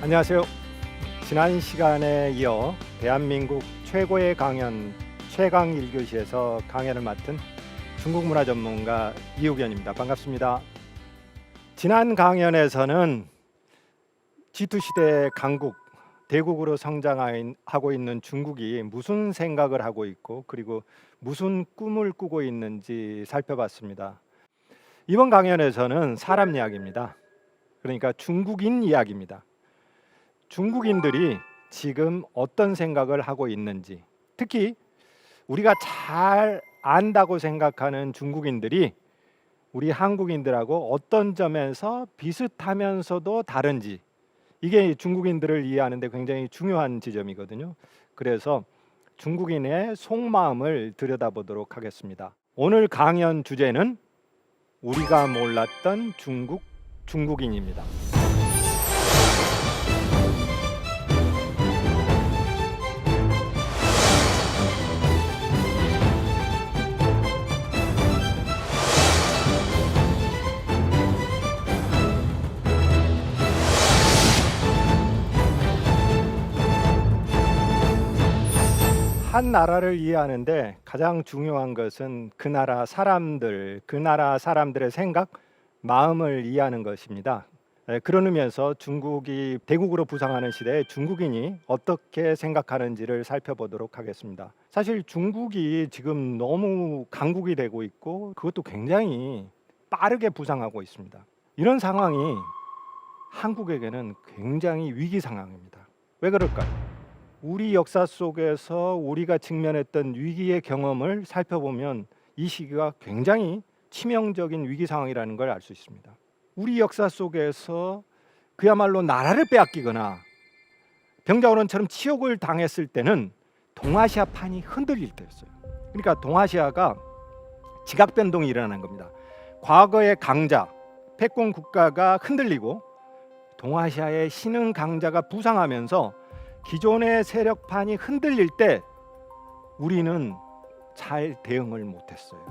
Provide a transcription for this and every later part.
안녕하세요. 지난 시간에 이어 대한민국 최고의 강연 최강 1교시에서 강연을 맡은 중국 문화 전문가 이욱연입니다. 반갑습니다. 지난 강연에서는 G2 시대의 강국, 대국으로 성장하고 있는 중국이 무슨 생각을 하고 있고 그리고 무슨 꿈을 꾸고 있는지 살펴봤습니다. 이번 강연에서는 사람 이야기입니다. 그러니까 중국인 이야기입니다. 중국인들이 지금 어떤 생각을 하고 있는지, 특히 우리가 잘 안다고 생각하는 중국인들이 우리 한국인들하고 어떤 점에서 비슷하면서도 다른지, 이게 중국인들을 이해하는 데 굉장히 중요한 지점이거든요. 그래서 중국인의 속마음을 들여다보도록 하겠습니다. 오늘 강연 주제는 우리가 몰랐던 중국인입니다. 한 나라를 이해하는데 가장 중요한 것은 그 나라 사람들의 생각, 마음을 이해하는 것입니다. 그런 의미에서 중국이 대국으로 부상하는 시대에 중국인이 어떻게 생각하는지를 살펴보도록 하겠습니다. 사실 중국이 지금 너무 강국이 되고 있고 그것도 굉장히 빠르게 부상하고 있습니다. 이런 상황이 한국에게는 굉장히 위기 상황입니다. 왜 그럴까요? 우리 역사 속에서 우리가 직면했던 위기의 경험을 살펴보면 이 시기가 굉장히 치명적인 위기 상황이라는 걸 알 수 있습니다. 우리 역사 속에서 그야말로 나라를 빼앗기거나 병자호란처럼 치욕을 당했을 때는 동아시아판이 흔들릴 때였어요. 그러니까 동아시아가 지각 변동이 일어나는 겁니다. 과거의 강자, 패권 국가가 흔들리고 동아시아의 신흥 강자가 부상하면서 기존의 세력판이 흔들릴 때 우리는 잘 대응을 못했어요.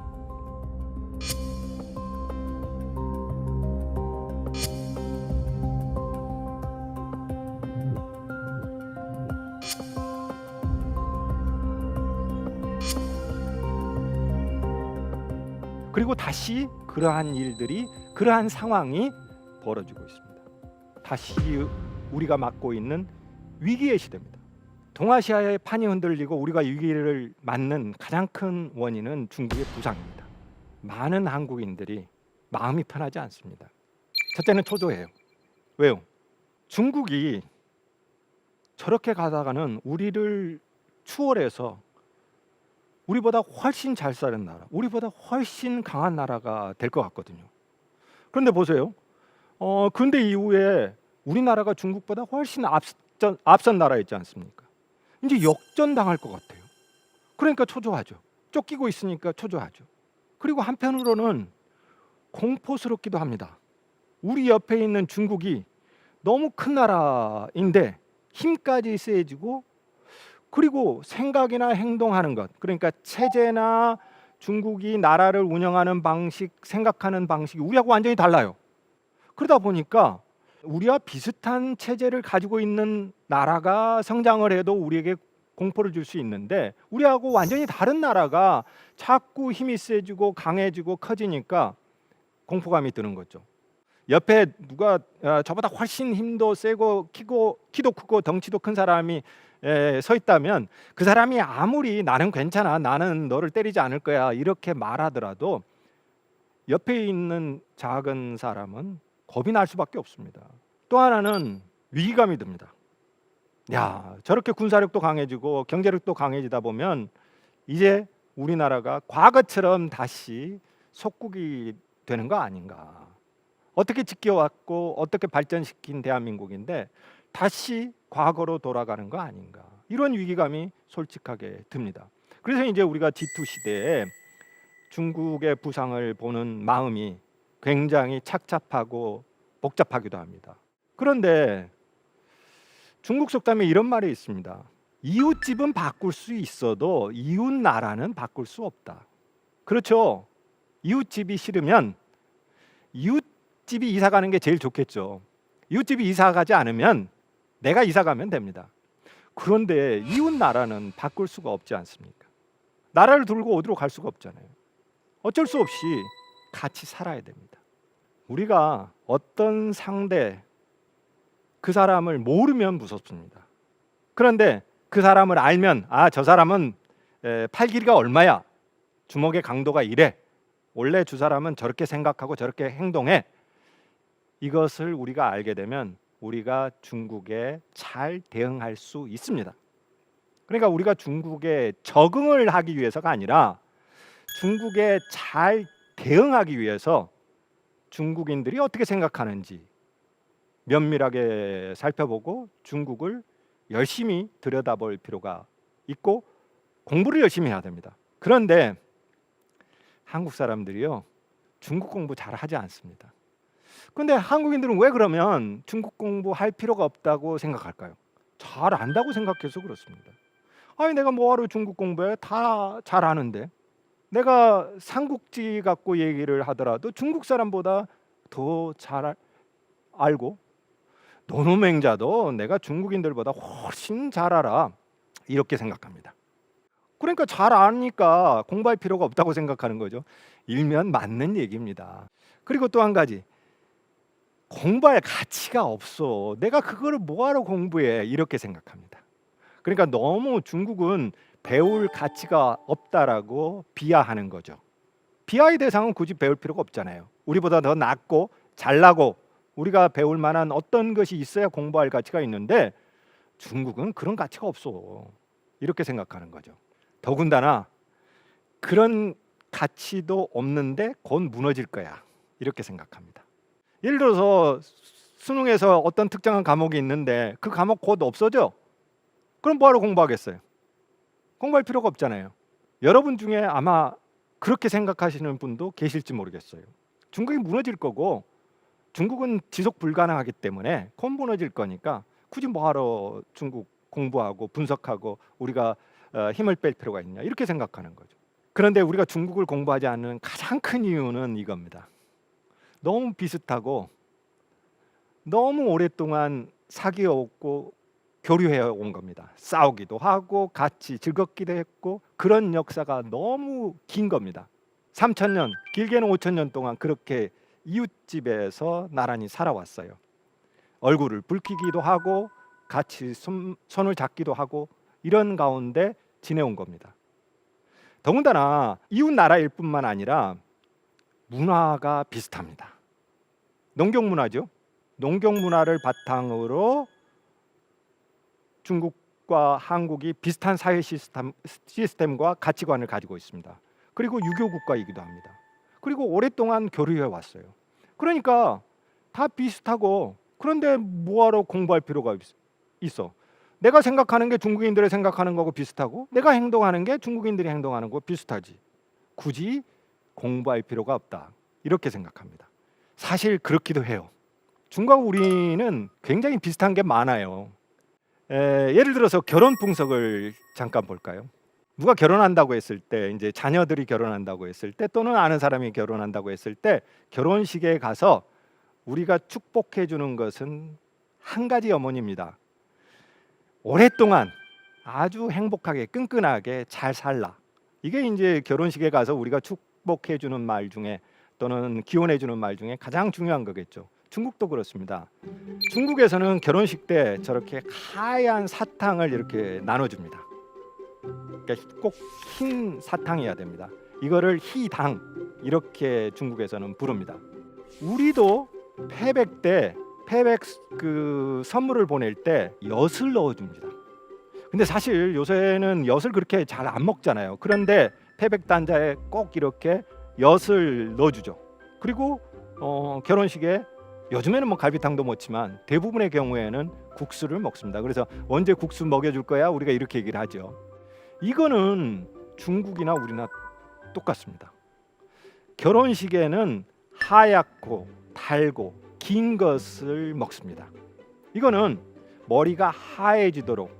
그리고 다시 그러한 상황이 벌어지고 있습니다. 다시 우리가 맞고 있는 위기의 시대입니다. 동아시아의 판이 흔들리고 우리가 위기를 맞는 가장 큰 원인은 중국의 부상입니다. 많은 한국인들이 마음이 편하지 않습니다. 첫째는 초조해요. 왜요? 중국이 저렇게 가다가는 우리를 추월해서 우리보다 훨씬 잘 사는 나라, 우리보다 훨씬 강한 나라가 될 것 같거든요. 그런데 보세요. 근대 이후에 우리나라가 중국보다 훨씬 앞선 나라 있지 않습니까? 이제 역전당할 것 같아요. 그러니까 초조하죠. 쫓기고 있으니까 초조하죠. 그리고 한편으로는 공포스럽기도 합니다. 우리 옆에 있는 중국이 너무 큰 나라인데 힘까지 세지고 그리고 생각이나 행동하는 것, 그러니까 체제나 중국이 나라를 운영하는 방식, 생각하는 방식이 우리하고 완전히 달라요. 그러다 보니까 우리와 비슷한 체제를 가지고 있는 나라가 성장을 해도 우리에게 공포를 줄 수 있는데 우리하고 완전히 다른 나라가 자꾸 힘이 세지고 강해지고 커지니까 공포감이 드는 거죠. 옆에 누가 저보다 훨씬 힘도 세고 키도 크고 덩치도 큰 사람이 서 있다면 그 사람이 아무리 나는 괜찮아, 나는 너를 때리지 않을 거야 이렇게 말하더라도 옆에 있는 작은 사람은 겁이 날 수밖에 없습니다. 또 하나는 위기감이 듭니다. 저렇게 군사력도 강해지고 경제력도 강해지다 보면 이제 우리나라가 과거처럼 다시 속국이 되는 거 아닌가. 어떻게 지켜왔고 어떻게 발전시킨 대한민국인데 다시 과거로 돌아가는 거 아닌가. 이런 위기감이 솔직하게 듭니다. 그래서 이제 우리가 G2 시대에 중국의 부상을 보는 마음이 굉장히 착잡하고 복잡하기도 합니다. 그런데 중국 속담에 이런 말이 있습니다. 이웃집은 바꿀 수 있어도 이웃 나라는 바꿀 수 없다. 그렇죠. 이웃집이 싫으면 이웃집이 이사 가는 게 제일 좋겠죠. 이웃집이 이사 가지 않으면 내가 이사 가면 됩니다. 그런데 이웃 나라는 바꿀 수가 없지 않습니까? 나라를 들고 어디로 갈 수가 없잖아요. 어쩔 수 없이 같이 살아야 됩니다. 우리가 어떤 상대, 그 사람을 모르면 무섭습니다. 그런데 그 사람을 알면, 아, 저 사람은 팔 길이가 얼마야, 주먹의 강도가 이래, 원래 저 사람은 저렇게 생각하고 저렇게 행동해, 이것을 우리가 알게 되면 우리가 중국에 잘 대응할 수 있습니다. 그러니까 우리가 중국에 적응을 하기 위해서가 아니라 중국에 잘 대응하기 위해서 중국인들이 어떻게 생각하는지 면밀하게 살펴보고 중국을 열심히 들여다볼 필요가 있고 공부를 열심히 해야 됩니다. 그런데 한국 사람들이요, 중국 공부 잘 하지 않습니다. 근데 한국인들은 왜 그러면 중국 공부할 필요가 없다고 생각할까요? 잘 안다고 생각해서 그렇습니다. 아니, 내가 뭐하러 중국 공부해? 다 잘 아는데. 내가 삼국지 갖고 얘기를 하더라도 중국 사람보다 더 잘 알고, 노노맹자도 내가 중국인들보다 훨씬 잘 알아, 이렇게 생각합니다. 그러니까 잘 아니까 공부할 필요가 없다고 생각하는 거죠. 일면 맞는 얘기입니다. 그리고 또 한 가지, 공부할 가치가 없어, 내가 그거를 뭐하러 공부해, 이렇게 생각합니다. 그러니까 너무 중국은 배울 가치가 없다라고 비하하는 거죠. 비하의 대상은 굳이 배울 필요가 없잖아요. 우리보다 더 낫고 잘나고 우리가 배울 만한 어떤 것이 있어야 공부할 가치가 있는데 중국은 그런 가치가 없어, 이렇게 생각하는 거죠. 더군다나 그런 가치도 없는데 곧 무너질 거야, 이렇게 생각합니다. 예를 들어서 수능에서 어떤 특정한 과목이 있는데 그 과목 곧 없어져. 그럼 뭐하러 공부하겠어요? 공부할 필요가 없잖아요. 여러분 중에 아마 그렇게 생각하시는 분도 계실지 모르겠어요. 중국이 무너질 거고 중국은 지속 불가능하기 때문에 곧 무너질 거니까 굳이 뭐하러 중국 공부하고 분석하고 우리가 힘을 뺄 필요가 있냐, 이렇게 생각하는 거죠. 그런데 우리가 중국을 공부하지 않는 가장 큰 이유는 이겁니다. 너무 비슷하고 너무 오랫동안 사귀어왔고 교류해 온 겁니다. 싸우기도 하고 같이 즐겁기도 했고 그런 역사가 너무 긴 겁니다. 3,000년, 길게는 5,000년 동안 그렇게 이웃집에서 나란히 살아왔어요. 얼굴을 붉히기도 하고 같이 손을 잡기도 하고 이런 가운데 지내온 겁니다. 더군다나 이웃 나라일 뿐만 아니라 문화가 비슷합니다. 농경 문화죠. 농경 문화를 바탕으로 중국과 한국이 비슷한 사회 시스템과 가치관을 가지고 있습니다. 그리고 유교 국가이기도 합니다. 그리고 오랫동안 교류해 왔어요. 그러니까 다 비슷하고, 그런데 뭐하러 공부할 필요가 있어? 내가 생각하는 게 중국인들이 생각하는 거고 비슷하고 내가 행동하는 게 중국인들이 행동하는 거 비슷하지. 굳이 공부할 필요가 없다, 이렇게 생각합니다. 사실 그렇기도 해요. 중국과 우리는 굉장히 비슷한 게 많아요. 예를 들어서 결혼 풍속을 잠깐 볼까요? 누가 결혼한다고 했을 때, 이제 자녀들이 결혼한다고 했을 때 또는 아는 사람이 결혼한다고 했을 때 결혼식에 가서 우리가 축복해 주는 것은 한 가지 염원입니다. 오랫동안 아주 행복하게 끈끈하게 잘 살라. 이게 이제 결혼식에 가서 우리가 축복해 주는 말 중에 또는 기원해 주는 말 중에 가장 중요한 거겠죠. 중국도 그렇습니다. 중국에서는 결혼식 때 저렇게 하얀 사탕을 이렇게 나눠줍니다. 그러니까 꼭 흰 사탕이어야 됩니다. 이거를 희당, 이렇게 중국에서는 부릅니다. 우리도 패백 때 그 선물을 보낼 때 엿을 넣어줍니다. 근데 사실 요새는 엿을 그렇게 잘 안 먹잖아요. 그런데 패백 단자에 꼭 이렇게 엿을 넣어주죠. 그리고 결혼식에 요즘에는 뭐 갈비탕도 먹지만 대부분의 경우에는 국수를 먹습니다. 그래서 언제 국수 먹여줄 거야? 우리가 이렇게 얘기를 하죠. 이거는 중국이나 우리나 똑같습니다. 결혼식에는 하얗고 달고 긴 것을 먹습니다. 이거는 머리가 하얘지도록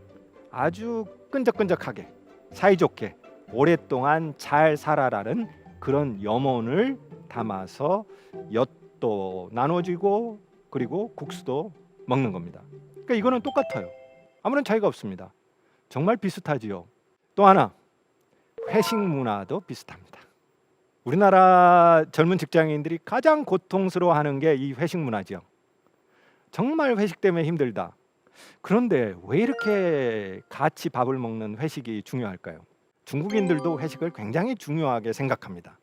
아주 끈적끈적하게 사이좋게 오랫동안 잘 살아라는 그런 염원을 담아서 엿도 나눠주고 그리고 국수도 먹는 겁니다. 그러니까 이거는 똑같아요. 아무런 차이가 없습니다. 정말 비슷하지요. 또 하나, 회식 문화도 비슷합니다. 우리나라 젊은 직장인들이 가장 고통스러워하는 게 이 회식 문화죠. 정말 회식 때문에 힘들다. 그런데 왜 이렇게 같이 밥을 먹는 회식이 중요할까요? 중국인들도 회식을 굉장히 중요하게 생각합니다.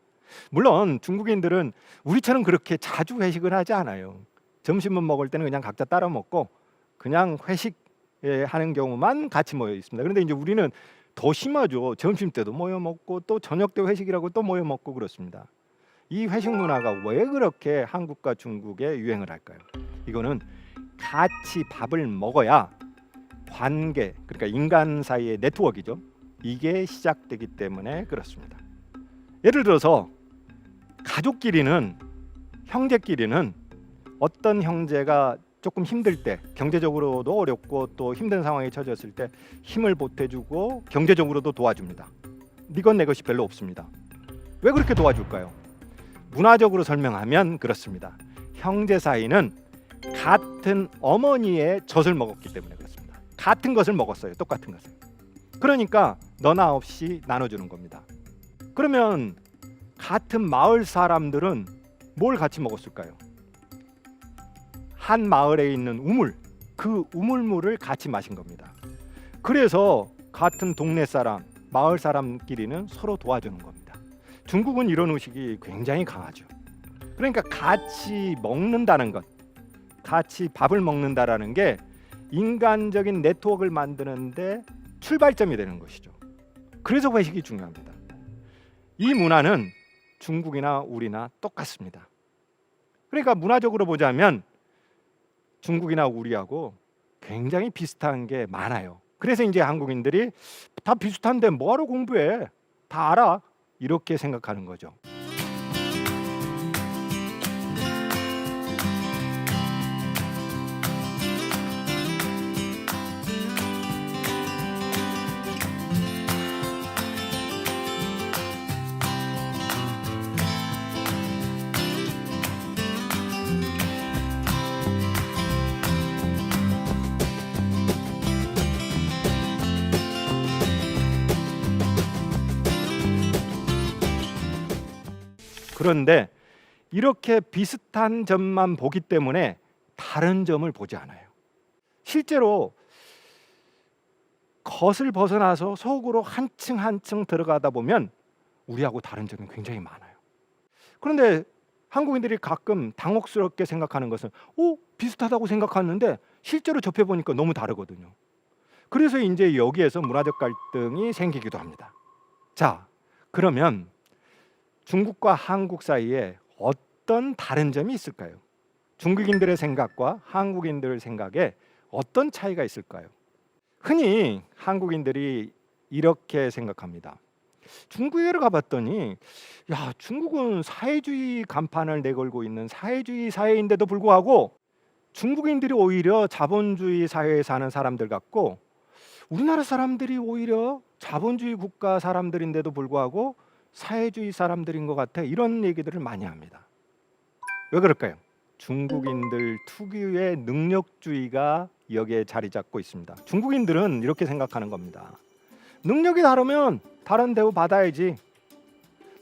물론 중국인들은 우리처럼 그렇게 자주 회식을 하지 않아요. 점심을 먹을 때는 그냥 각자 따라 먹고 그냥 회식하는 경우만 같이 모여 있습니다. 그런데 이제 우리는 더 심하죠. 점심 때도 모여 먹고 또 저녁 때 회식이라고 또 모여 먹고 그렇습니다. 이 회식 문화가 왜 그렇게 한국과 중국에 유행을 할까요? 이거는 같이 밥을 먹어야 관계, 그러니까 인간 사이의 네트워크죠. 이게 시작되기 때문에 그렇습니다. 예를 들어서 가족끼리는, 형제끼리는 어떤 형제가 조금 힘들 때, 경제적으로도 어렵고 또 힘든 상황에 처졌을 때 힘을 보태주고 경제적으로도 도와줍니다. 네건 내 것이 별로 없습니다. 왜 그렇게 도와줄까요? 문화적으로 설명하면 그렇습니다. 형제 사이는 같은 어머니의 젖을 먹었기 때문에 그렇습니다. 같은 것을 먹었어요. 똑같은 것을. 그러니까 너나 없이 나눠주는 겁니다. 그러면 같은 마을 사람들은 뭘 같이 먹었을까요? 한 마을에 있는 우물, 그 우물물을 같이 마신 겁니다. 그래서 같은 동네 사람, 마을 사람끼리는 서로 도와주는 겁니다. 중국은 이런 의식이 굉장히 강하죠. 그러니까 같이 먹는다는 것, 같이 밥을 먹는다라는 게 인간적인 네트워크를 만드는데 출발점이 되는 것이죠. 그래서 회식이 중요합니다. 이 문화는 중국이나 우리나 똑같습니다. 그러니까 문화적으로 보자면 중국이나 우리하고 굉장히 비슷한 게 많아요. 그래서 이제 한국인들이 다 비슷한데 뭐하러 공부해? 다 알아. 이렇게 생각하는 거죠. 그런데 이렇게 비슷한 점만 보기 때문에 다른 점을 보지 않아요. 실제로 겉을 벗어나서 속으로 한층 한층 들어가다 보면 우리하고 다른 점이 굉장히 많아요. 그런데 한국인들이 가끔 당혹스럽게 생각하는 것은 비슷하다고 생각하는데 실제로 접해보니까 너무 다르거든요. 그래서 이제 여기에서 문화적 갈등이 생기기도 합니다. 자, 그러면 중국과 한국 사이에 어떤 다른 점이 있을까요? 중국인들의 생각과 한국인들 생각에 어떤 차이가 있을까요? 흔히 한국인들이 이렇게 생각합니다. 중국에 가봤더니 중국은 사회주의 간판을 내걸고 있는 사회주의 사회인데도 불구하고 중국인들이 오히려 자본주의 사회에 사는 사람들 같고 우리나라 사람들이 오히려 자본주의 국가 사람들인데도 불구하고 사회주의 사람들인 것 같아. 이런 얘기들을 많이 합니다. 왜 그럴까요? 중국인들 특유의 능력주의가 여기에 자리 잡고 있습니다. 중국인들은 이렇게 생각하는 겁니다. 능력이 다르면 다른 대우 받아야지.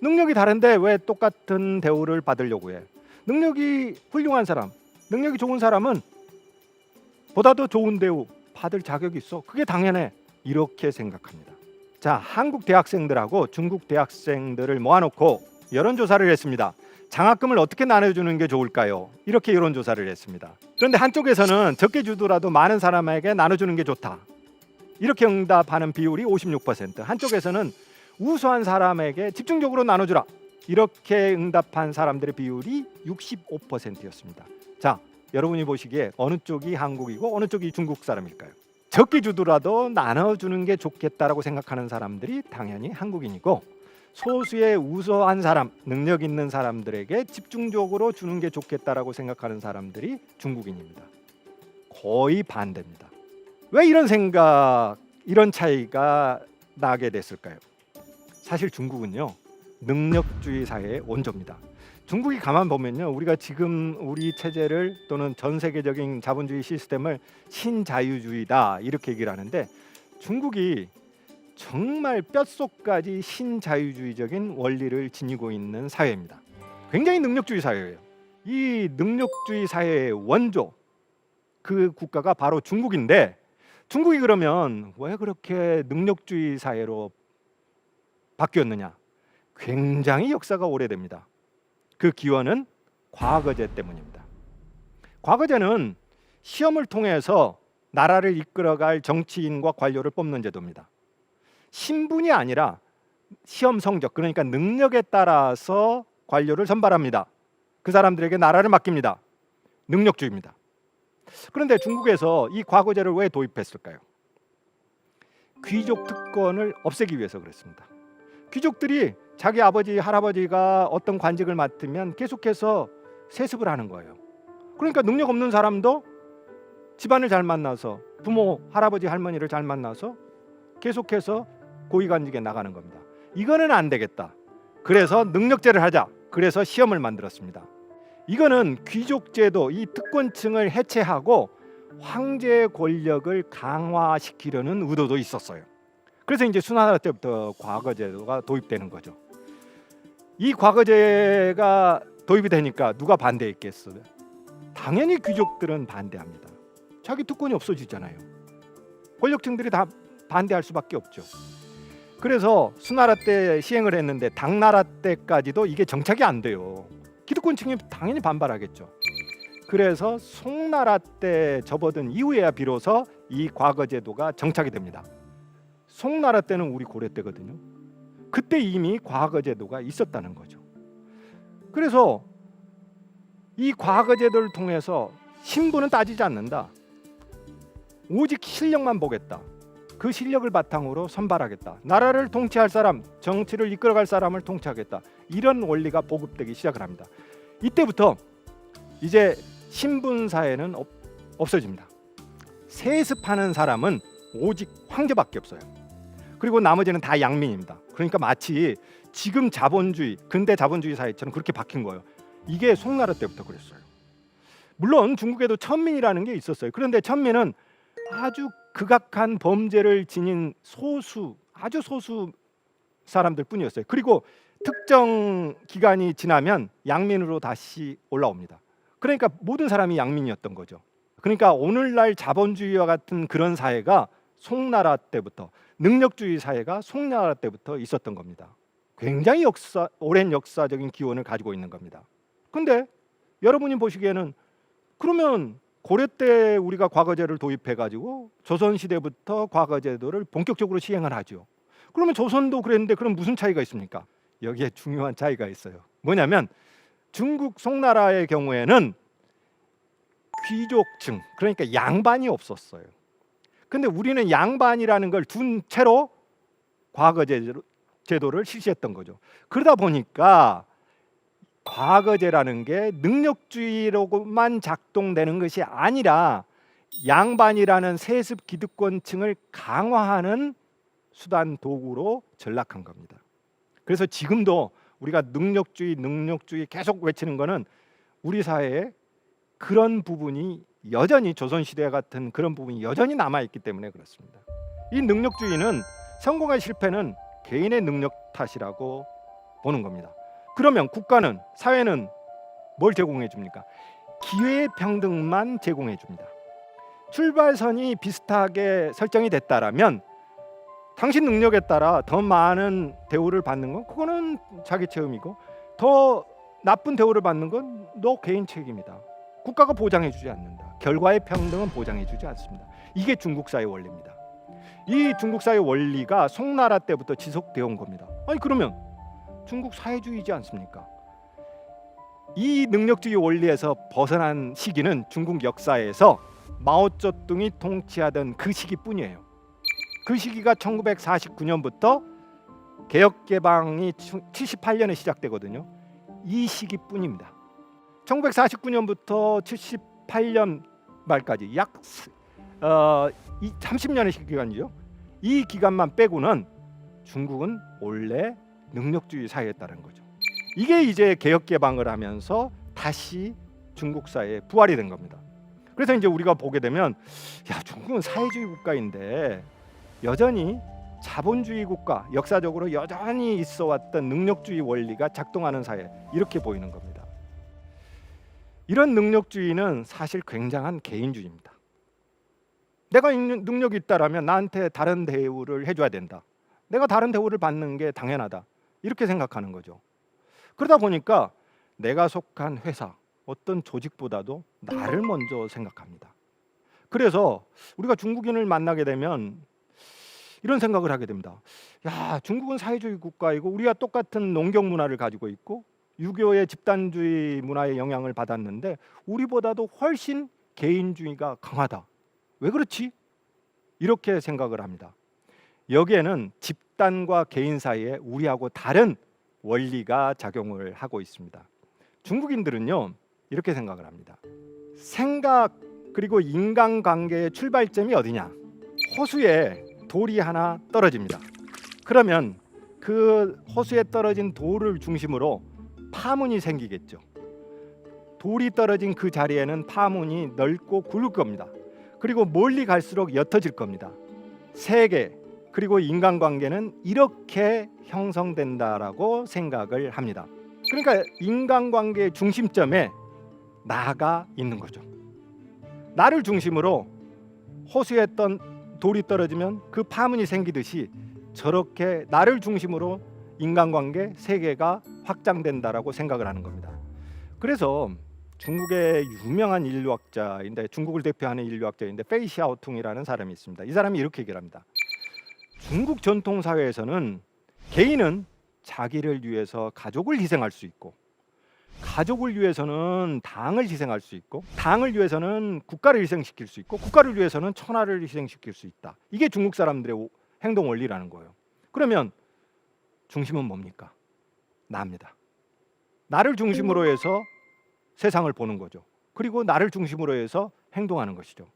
능력이 다른데 왜 똑같은 대우를 받으려고 해? 능력이 훌륭한 사람, 능력이 좋은 사람은 보다 더 좋은 대우 받을 자격이 있어. 그게 당연해. 이렇게 생각합니다. 자, 한국 대학생들하고 중국 대학생들을 모아놓고 여론조사를 했습니다. 장학금을 어떻게 나눠주는 게 좋을까요? 이렇게 여론조사를 했습니다. 그런데 한쪽에서는 적게 주더라도 많은 사람에게 나눠주는 게 좋다. 이렇게 응답하는 비율이 56%, 한쪽에서는 우수한 사람에게 집중적으로 나눠주라. 이렇게 응답한 사람들의 비율이 65%였습니다. 자, 여러분이 보시기에 어느 쪽이 한국이고 어느 쪽이 중국 사람일까요? 적게 주더라도 나눠주는 게 좋겠다라고 생각하는 사람들이 당연히 한국인이고 소수의 우수한 사람, 능력 있는 사람들에게 집중적으로 주는 게 좋겠다라고 생각하는 사람들이 중국인입니다. 거의 반대입니다. 왜 이런 생각, 이런 차이가 나게 됐을까요? 사실 중국은요, 능력주의 사회의 원조입니다. 중국이 가만 보면요, 우리가 지금 우리 체제를 또는 전 세계적인 자본주의 시스템을 신자유주의다 이렇게 얘기를 하는데, 중국이 정말 뼛속까지 신자유주의적인 원리를 지니고 있는 사회입니다. 굉장히 능력주의 사회예요. 이 능력주의 사회의 원조, 그 국가가 바로 중국인데, 중국이 그러면 왜 그렇게 능력주의 사회로 바뀌었느냐? 굉장히 역사가 오래됩니다. 그 기원은 과거제 때문입니다. 과거제는 시험을 통해서 나라를 이끌어갈 정치인과 관료를 뽑는 제도입니다. 신분이 아니라 시험 성적, 그러니까 능력에 따라서 관료를 선발합니다. 그 사람들에게 나라를 맡깁니다. 능력주의입니다. 그런데 중국에서 이 과거제를 왜 도입했을까요? 귀족 특권을 없애기 위해서 그랬습니다. 귀족들이 자기 아버지, 할아버지가 어떤 관직을 맡으면 계속해서 세습을 하는 거예요. 그러니까 능력 없는 사람도 집안을 잘 만나서, 부모, 할아버지, 할머니를 잘 만나서 계속해서 고위관직에 나가는 겁니다. 이거는 안 되겠다. 그래서 능력제를 하자. 그래서 시험을 만들었습니다. 이거는 귀족제도, 이 특권층을 해체하고 황제의 권력을 강화시키려는 의도도 있었어요. 그래서 이제 수나라 때부터 과거제도가 도입되는 거죠. 이 과거제가 도입이 되니까 누가 반대했겠어요? 당연히 귀족들은 반대합니다. 자기 특권이 없어지잖아요. 권력층들이 다 반대할 수밖에 없죠. 그래서 수나라 때 시행을 했는데 당나라 때까지도 이게 정착이 안 돼요. 기득권층이 당연히 반발하겠죠. 그래서 송나라 때 접어든 이후에야 비로소 이 과거제도가 정착이 됩니다. 송나라 때는 우리 고려 때거든요. 그때 이미 과거제도가 있었다는 거죠. 그래서 이 과거제도를 통해서 신분은 따지지 않는다. 오직 실력만 보겠다. 그 실력을 바탕으로 선발하겠다. 나라를 통치할 사람, 정치를 이끌어갈 사람을 통치하겠다. 이런 원리가 보급되기 시작을 합니다. 이때부터 이제 신분 사회는 없어집니다. 세습하는 사람은 오직 황제밖에 없어요. 그리고 나머지는 다 양민입니다. 그러니까 마치 지금 자본주의, 근대 자본주의 사회처럼 그렇게 바뀐 거예요. 이게 송나라 때부터 그랬어요. 물론 중국에도 천민이라는 게 있었어요. 그런데 천민은 아주 극악한 범죄를 지닌 소수, 아주 소수 사람들 뿐이었어요. 그리고 특정 기간이 지나면 양민으로 다시 올라옵니다. 그러니까 모든 사람이 양민이었던 거죠. 그러니까 오늘날 자본주의와 같은 그런 사회가 송나라 때부터, 능력주의 사회가 송나라 때부터 있었던 겁니다. 굉장히 오랜 역사적인 기원을 가지고 있는 겁니다. 근데 여러분이 보시기에는 그러면 고려 때 우리가 과거제를 도입해가지고 조선시대부터 과거제도를 본격적으로 시행을 하죠. 그러면 조선도 그랬는데 그럼 무슨 차이가 있습니까? 여기에 중요한 차이가 있어요. 뭐냐면 중국 송나라의 경우에는 귀족층, 그러니까 양반이 없었어요. 근데 우리는 양반이라는 걸 둔 채로 과거제도를 실시했던 거죠. 그러다 보니까 과거제라는 게 능력주의로만 작동되는 것이 아니라 양반이라는 세습 기득권층을 강화하는 수단, 도구로 전락한 겁니다. 그래서 지금도 우리가 능력주의 계속 외치는 거는 우리 사회에 그런 부분이 여전히, 조선시대 같은 그런 부분이 여전히 남아있기 때문에 그렇습니다. 이 능력주의는 성공과 실패는 개인의 능력 탓이라고 보는 겁니다. 그러면 국가는, 사회는 뭘 제공해 줍니까? 기회평등만 제공해 줍니다. 출발선이 비슷하게 설정이 됐다라면 당신 능력에 따라 더 많은 대우를 받는 건 그거는 자기 체험이고, 더 나쁜 대우를 받는 건 너 개인 책임이다. 국가가 보장해 주지 않는다. 결과의 평등은 보장해 주지 않습니다. 이게 중국 사회 원리입니다. 이 중국 사회 원리가 송나라 때부터 지속되어 온 겁니다. 아니 그러면 중국 사회주의지 않습니까? 이 능력주의 원리에서 벗어난 시기는 중국 역사에서 마오쩌둥이 통치하던 그 시기뿐이에요. 그 시기가 1949년부터 개혁개방이 78년에 시작되거든요. 이 시기뿐입니다. 1949년부터 78년 말까지 약 30년의 기간이죠. 이 기간만 빼고는 중국은 원래 능력주의 사회였다는 거죠. 이게 이제 개혁 개방을 하면서 다시 중국 사회에 부활이 된 겁니다. 그래서 이제 우리가 보게 되면 야, 중국은 사회주의 국가인데 여전히 자본주의 국가, 역사적으로 여전히 있어왔던 능력주의 원리가 작동하는 사회, 이렇게 보이는 겁니다. 이런 능력주의는 사실 굉장한 개인주의입니다. 내가 능력이 있다라면 나한테 다른 대우를 해줘야 된다. 내가 다른 대우를 받는 게 당연하다. 이렇게 생각하는 거죠. 그러다 보니까 내가 속한 회사, 어떤 조직보다도 나를 먼저 생각합니다. 그래서 우리가 중국인을 만나게 되면 이런 생각을 하게 됩니다. 야, 중국은 사회주의 국가이고 우리와 똑같은 농경 문화를 가지고 있고 유교의 집단주의 문화의 영향을 받았는데 우리보다도 훨씬 개인주의가 강하다. 왜 그렇지? 이렇게 생각을 합니다. 여기에는 집단과 개인 사이에 우리하고 다른 원리가 작용을 하고 있습니다. 중국인들은요, 이렇게 생각을 합니다. 생각 그리고 인간관계의 출발점이 어디냐? 호수에 돌이 하나 떨어집니다. 그러면 그 호수에 떨어진 돌을 중심으로 파문이 생기겠죠. 돌이 떨어진 그 자리에는 파문이 넓고 굵을 겁니다. 그리고 멀리 갈수록 옅어질 겁니다. 세계 그리고 인간관계는 이렇게 형성된다라고 생각을 합니다. 그러니까 인간관계의 중심점에 나가 있는 거죠. 나를 중심으로 호수에 돌이 떨어지면 그 파문이 생기듯이 저렇게 나를 중심으로 인간관계, 세계가 확장된다라고 생각을 하는 겁니다. 그래서 중국의 유명한 인류학자인데, 중국을 대표하는 인류학자인데 페이시아오퉁이라는 사람이 있습니다. 이 사람이 이렇게 얘기를 합니다. 중국 전통 사회에서는 개인은 자기를 위해서 가족을 희생할 수 있고, 가족을 위해서는 당을 희생할 수 있고, 당을 위해서는 국가를 희생시킬 수 있고, 국가를 위해서는 천하를 희생시킬 수 있다. 이게 중국 사람들의 행동 원리라는 거예요. 그러면 중심은 뭡니까? 나입니다. 나를 중심으로 해서 세상을 보는 거죠. 그리고 나를 중심으로 해서 행동하는 것이죠.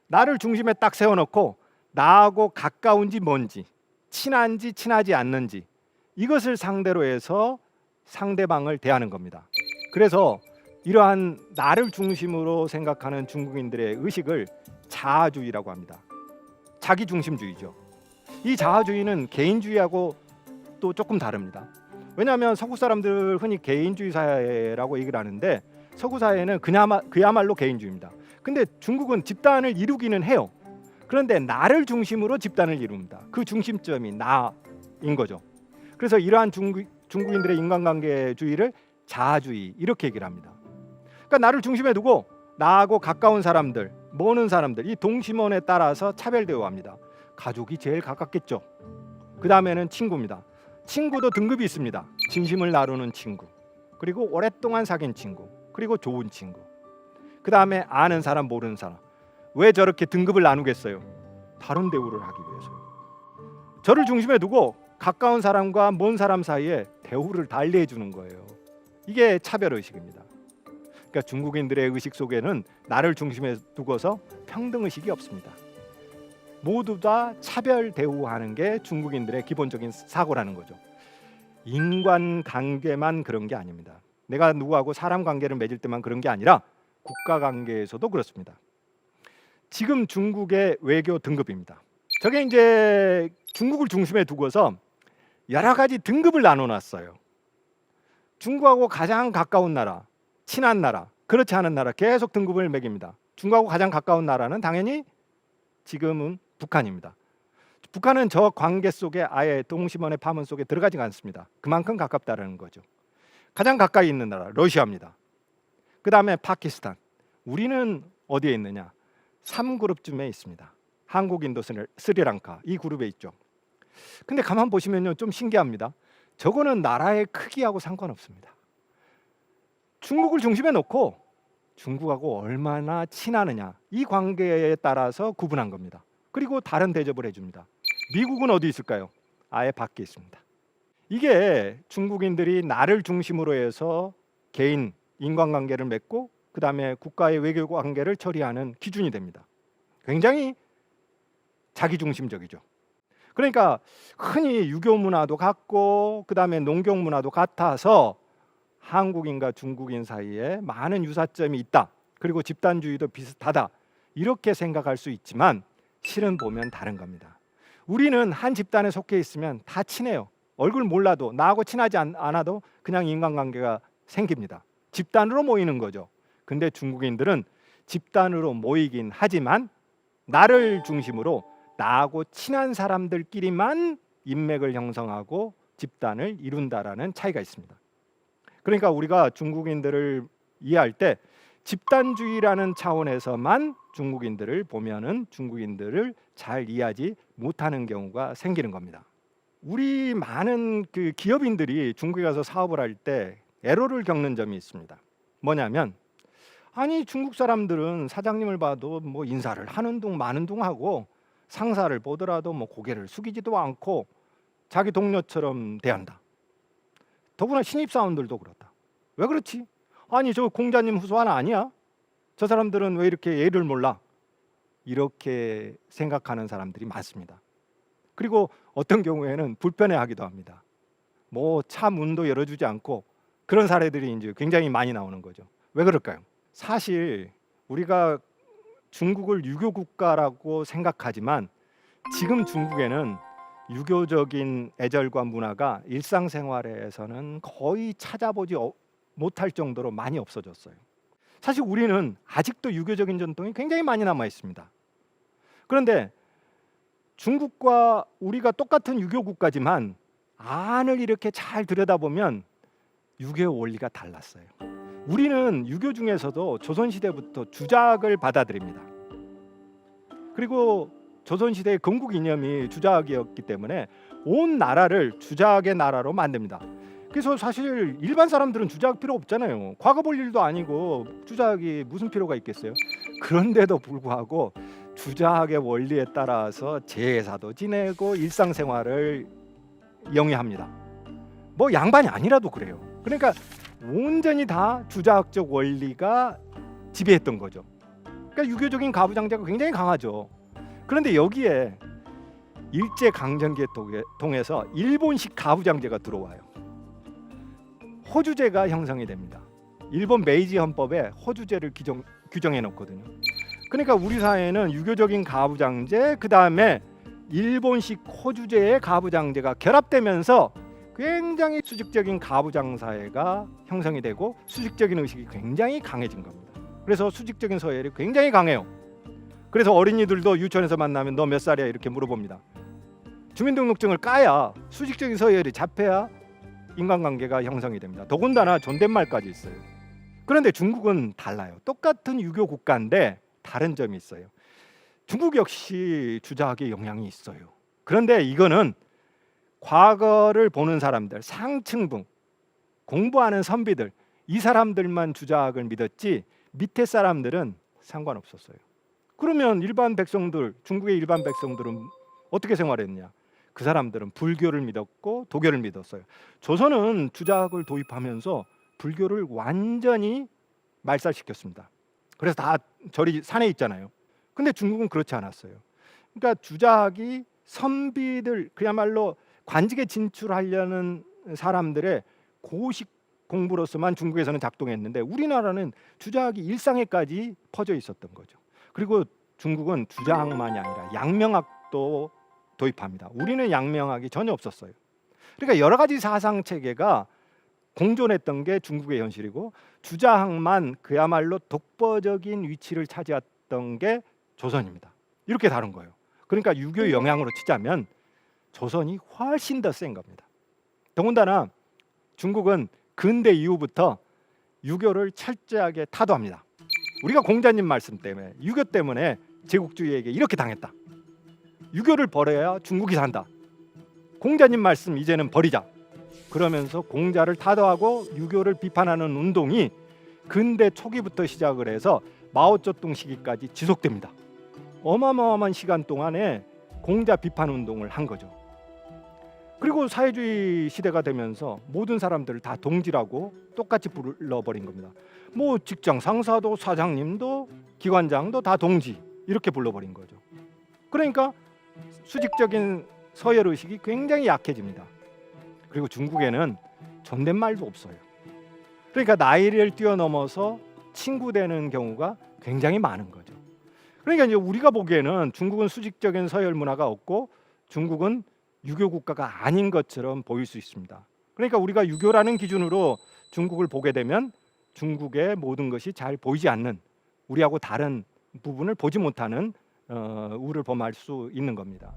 나를 중심에 딱 세워놓고 나하고 가까운지 먼지, 친한지 친하지 않는지, 이것을 상대로 해서 상대방을 대하는 겁니다. 그래서 이러한 나를 중심으로 생각하는 중국인들의 의식을 자아주의라고 합니다. 자기중심주의죠. 이 자아주의는 개인주의하고 또 조금 다릅니다. 왜냐하면 서구 사람들 흔히 개인주의 사회라고 얘기를 하는데, 서구 사회는 그야말로 개인주의입니다. 근데 중국은 집단을 이루기는 해요. 그런데 나를 중심으로 집단을 이룹니다. 그 중심점이 나인 거죠. 그래서 이러한 중국인들의 인간관계주의를 자아주의, 이렇게 얘기를 합니다. 그러니까 나를 중심에 두고 나하고 가까운 사람들, 먼 사람들, 이 동심원에 따라서 차별 대우합니다. 가족이 제일 가깝겠죠. 그 다음에는 친구입니다. 친구도 등급이 있습니다. 진심을 나누는 친구, 그리고 오랫동안 사귄 친구, 그리고 좋은 친구. 그 다음에 아는 사람, 모르는 사람. 왜 저렇게 등급을 나누겠어요? 다른 대우를 하기 위해서요. 저를 중심에 두고 가까운 사람과 먼 사람 사이에 대우를 달리 해주는 거예요. 이게 차별의식입니다. 그러니까 중국인들의 의식 속에는 나를 중심에 두고서 평등의식이 없습니다. 모두 다 차별 대우하는 게 중국인들의 기본적인 사고라는 거죠. 인간관계만 그런 게 아닙니다. 내가 누구하고 사람 관계를 맺을 때만 그런 게 아니라 국가관계에서도 그렇습니다. 지금 중국의 외교 등급입니다. 저게 이제 중국을 중심에 두고서 여러 가지 등급을 나눠놨어요. 중국하고 가장 가까운 나라, 친한 나라, 그렇지 않은 나라, 계속 등급을 매깁니다. 중국하고 가장 가까운 나라는 당연히 지금은 북한입니다. 북한은 저 관계 속에 아예 동심원의 파문 속에 들어가지 않습니다. 그만큼 가깝다는 거죠. 가장 가까이 있는 나라 러시아입니다. 그 다음에 파키스탄. 우리는 어디에 있느냐? 3그룹쯤에 있습니다. 한국, 인도, 스리랑카, 이 그룹에 있죠. 근데 가만 보시면요, 좀 신기합니다. 저거는 나라의 크기하고 상관없습니다. 중국을 중심에 놓고 중국하고 얼마나 친하느냐, 이 관계에 따라서 구분한 겁니다. 그리고 다른 대접을 해줍니다. 미국은 어디 있을까요? 아예 밖에 있습니다. 이게 중국인들이 나를 중심으로 해서 개인 인간관계를 맺고 그 다음에 국가의 외교 관계를 처리하는 기준이 됩니다. 굉장히 자기중심적이죠. 그러니까 흔히 유교 문화도 같고 그다음에 농경 문화도 같아서 한국인과 중국인 사이에 많은 유사점이 있다. 그리고 집단주의도 비슷하다. 이렇게 생각할 수 있지만 실은 보면 다른 겁니다. 우리는 한 집단에 속해 있으면 다 친해요. 얼굴 몰라도 나하고 친하지 않아도 그냥 인간관계가 생깁니다. 집단으로 모이는 거죠. 근데 중국인들은 집단으로 모이긴 하지만 나를 중심으로 나하고 친한 사람들끼리만 인맥을 형성하고 집단을 이룬다라는 차이가 있습니다. 그러니까 우리가 중국인들을 이해할 때 집단주의라는 차원에서만 중국인들을 보면은 중국인들을 잘 이해하지 못하는 경우가 생기는 겁니다. 우리 많은 그 기업인들이 중국에 가서 사업을 할 때 애로를 겪는 점이 있습니다. 뭐냐면 아니 중국 사람들은 사장님을 봐도 뭐 인사를 하는 둥 마는 둥 하고 상사를 보더라도 뭐 고개를 숙이지도 않고 자기 동료처럼 대한다. 더구나 신입사원들도 그렇다. 왜 그렇지? 아니 저 공자님 후손 아니야? 저 사람들은 왜 이렇게 예를 몰라? 이렇게 생각하는 사람들이 많습니다. 그리고 어떤 경우에는 불편해하기도 합니다. 뭐 차 문도 열어주지 않고 그런 사례들이 이제 굉장히 많이 나오는 거죠. 왜 그럴까요? 사실 우리가 중국을 유교 국가라고 생각하지만 지금 중국에는 유교적인 애절과 문화가 일상생활에서는 거의 찾아보지 못할 정도로 많이 없어졌어요. 사실 우리는 아직도 유교적인 전통이 굉장히 많이 남아 있습니다. 그런데 중국과 우리가 똑같은 유교 국가지만 안을 이렇게 잘 들여다보면 유교 원리가 달랐어요. 우리는 유교 중에서도 조선시대부터 주작을 받아들입니다. 그리고 조선시대의 건국 이념이 주작이었기 때문에 온 나라를 주작의 나라로 만듭니다. 그래서 사실 일반 사람들은 주작 필요 없잖아요. 과거 볼 일도 아니고 주작이 무슨 필요가 있겠어요. 그런데도 불구하고 주작의 원리에 따라서 제사도 지내고 일상생활을 영위합니다. 뭐 양반이 아니라도 그래요. 그러니까 온전히 다 주작적 원리가 지배했던 거죠. 그러니까 유교적인 가부장제가 굉장히 강하죠. 그런데 여기에 일제강점기에 통해서 일본식 가부장제가 들어와요. 호주제가 형성이 됩니다. 일본 메이지 헌법에 호주제를 규정해 놓거든요. 그러니까 우리 사회에는 유교적인 가부장제, 그 다음에 일본식 호주제의 가부장제가 결합되면서 굉장히 수직적인 가부장 사회가 형성이 되고 수직적인 의식이 굉장히 강해진 겁니다. 그래서 수직적인 서열이 굉장히 강해요. 그래서 어린이들도 유치원에서 만나면 너 몇 살이야 이렇게 물어봅니다. 주민등록증을 까야 수직적인 서열이 잡혀야 인간관계가 형성이 됩니다. 더군다나 존댓말까지 있어요. 그런데 중국은 달라요. 똑같은 유교 국가인데 다른 점이 있어요. 중국 역시 주작의 영향이 있어요. 그런데 이거는 과거를 보는 사람들, 상층분, 공부하는 선비들, 이 사람들만 주작을 믿었지 밑에 사람들은 상관없었어요. 그러면 일반 백성들, 중국의 일반 백성들은 어떻게 생활했냐? 그 사람들은 불교를 믿었고 도교를 믿었어요. 조선은 주작을 도입하면서 불교를 완전히 말살시켰습니다. 그래서 다 절이 산에 있잖아요. 근데 중국은 그렇지 않았어요. 그러니까 주작이 선비들, 그야말로 관직에 진출하려는 사람들의 고식 공부로서만 중국에서는 작동했는데 우리나라는 주작이 일상에까지 퍼져 있었던 거죠. 그리고 중국은 주작만이 아니라 양명학도 도입합니다. 우리는 양명학이 전혀 없었어요. 그러니까 여러 가지 사상 체계가 공존했던 게 중국의 현실이고 주작만 그야말로 독보적인 위치를 차지했던 게 조선입니다. 이렇게 다른 거예요. 그러니까 유교 영향으로 치자면 조선이 훨씬 더 센 겁니다. 더군다나 중국은 근대 이후부터 유교를 철저하게 타도합니다. 우리가 공자님 말씀 때문에 유교 때문에 제국주의에게 이렇게 당했다. 유교를 버려야 중국이 산다. 공자님 말씀 이제는 버리자. 그러면서 공자를 타도하고 유교를 비판하는 운동이 근대 초기부터 시작을 해서 마오쩌둥 시기까지 지속됩니다. 어마어마한 시간 동안에 공자 비판 운동을 한 거죠. 그리고 사회주의 시대가 되면서 모든 사람들을 다 동지라고 똑같이 불러버린 겁니다. 뭐 직장 상사도 사장님도 기관장도 다 동지 이렇게 불러버린 거죠. 그러니까 수직적인 서열 의식이 굉장히 약해집니다. 그리고 중국에는 존댓말도 없어요. 그러니까 나이를 뛰어넘어서 친구 되는 경우가 굉장히 많은 거죠. 그러니까 이제 우리가 보기에는 중국은 수직적인 서열 문화가 없고 중국은 유교 국가가 아닌 것처럼 보일 수 있습니다. 그러니까 우리가 유교라는 기준으로 중국을 보게 되면 중국의 모든 것이 잘 보이지 않는, 우리하고 다른 부분을 보지 못하는 우를 범할 수 있는 겁니다.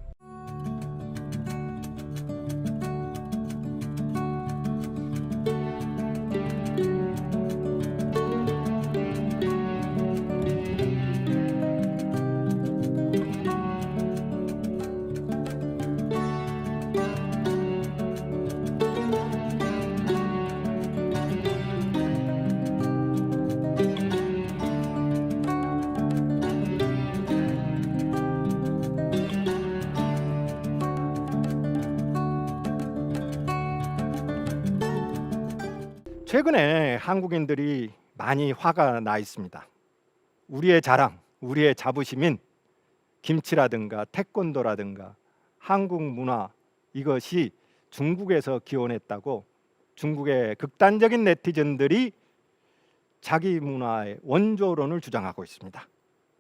최근에 한국인들이 많이 화가 나 있습니다. 우리의 자랑, 우리의 자부심인 김치라든가 태권도라든가 한국 문화, 이것이 중국에서 기원했다고 중국의 극단적인 네티즌들이 자기 문화의 원조론을 주장하고 있습니다.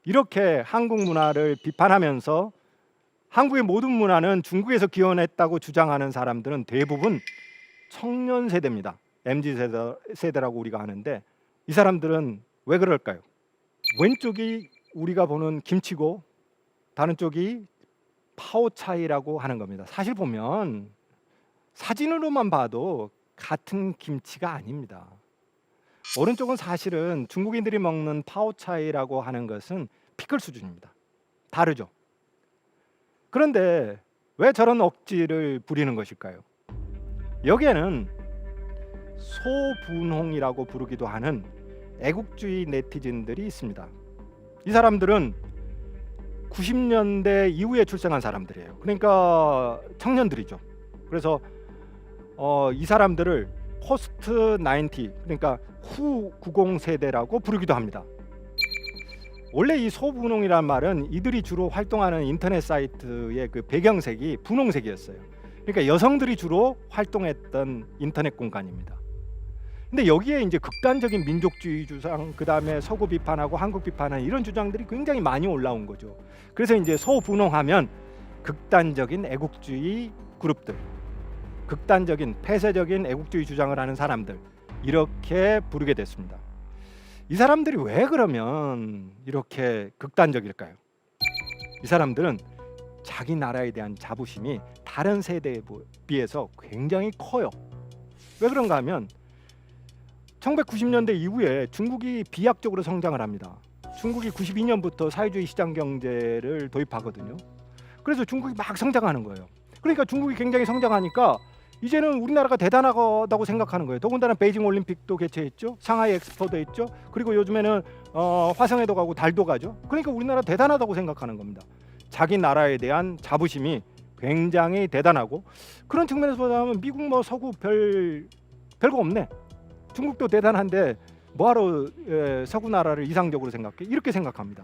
이렇게 한국 문화를 비판하면서 한국의 모든 문화는 중국에서 기원했다고 주장하는 사람들은 대부분 청년 세대입니다. MZ 세대라고 우리가 하는데, 이 사람들은 왜 그럴까요? 왼쪽이 우리가 보는 김치고 다른 쪽이 파오차이라고 하는 겁니다. 사실 보면 사진으로만 봐도 같은 김치가 아닙니다. 오른쪽은 사실은 중국인들이 먹는 파오차이라고 하는 것은 피클 수준입니다. 다르죠. 그런데 왜 저런 억지를 부리는 것일까요? 여기에는 소분홍이라고 부르기도 하는 애국주의 네티즌들이 있습니다. 이 사람들은 90년대 이후에 출생한 사람들이에요. 그러니까 청년들이죠. 그래서 이 사람들을 포스트 90, 그러니까 후 90 세대라고 부르기도 합니다. 원래 이 소분홍이란 말은 이들이 주로 활동하는 인터넷 사이트의 그 배경색이 분홍색이었어요. 그러니까 여성들이 주로 활동했던 인터넷 공간입니다. 근데 여기에 이제 극단적인 민족주의 주장, 그 다음에 서구 비판하고 한국 비판하는 이런 주장들이 굉장히 많이 올라온 거죠. 그래서 이제 소분홍하면 극단적인 애국주의 그룹들, 극단적인 폐쇄적인 애국주의 주장을 하는 사람들, 이렇게 부르게 됐습니다. 이 사람들이 왜 그러면 이렇게 극단적일까요? 이 사람들은 자기 나라에 대한 자부심이 다른 세대에 비해서 굉장히 커요. 왜 그런가 하면 1990년대 이후에 중국이 비약적으로 성장을 합니다. 중국이 92년부터 사회주의 시장 경제를 도입하거든요. 그래서 중국이 막 성장하는 거예요. 그러니까 중국이 굉장히 성장하니까 이제는 우리나라가 대단하다고 생각하는 거예요. 더군다나 베이징 올림픽도 개최했죠. 상하이 엑스포도 했죠. 그리고 요즘에는 화성에도 가고 달도 가죠. 그러니까 우리나라 대단하다고 생각하는 겁니다. 자기 나라에 대한 자부심이 굉장히 대단하고, 그런 측면에서 보자면 미국 뭐 서구 별거 없네. 중국도 대단한데 뭐하러 서구 나라를 이상적으로 생각해? 이렇게 생각합니다.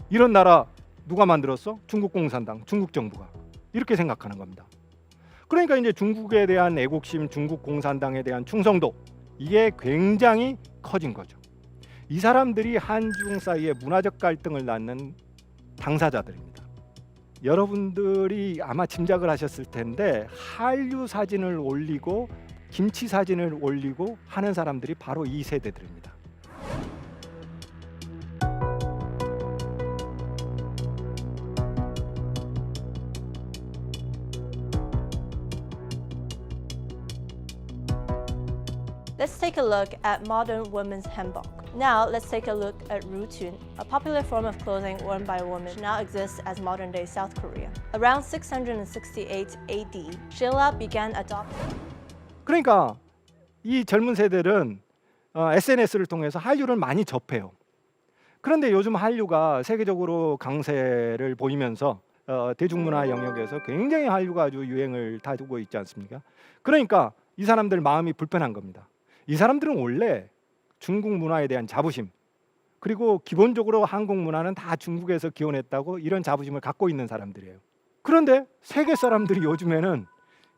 이런 나라 누가 만들었어? 중국 공산당, 중국 정부가. 이렇게 생각하는 겁니다. 그러니까 이제 중국에 대한 애국심, 중국 공산당에 대한 충성도, 이게 굉장히 커진 거죠. 이 사람들이 한중 사이에 문화적 갈등을 낳는 당사자들입니다. 여러분들이 아마 짐작을 하셨을 텐데 한류 사진을 올리고 김치 사진을 올리고 하는 사람들이 바로 이 세대들입니다. Let's take a look at modern women's hanbok. Now, let's take a look at rutun, a popular form of clothing worn by women, which now exists as modern-day South Korea. Around 668 AD, Shilla began adopting. 그러니까 이 젊은 세대들은 SNS를 통해서 한류를 많이 접해요. 그런데 요즘 한류가 세계적으로 강세를 보이면서 대중문화 영역에서 굉장히 한류가 아주 유행을 타고 있지 않습니까? 그러니까 이 사람들 마음이 불편한 겁니다. 이 사람들은 원래 중국 문화에 대한 자부심, 그리고 기본적으로 한국 문화는 다 중국에서 기원했다고 이런 자부심을 갖고 있는 사람들이에요. 그런데 세계 사람들이 요즘에는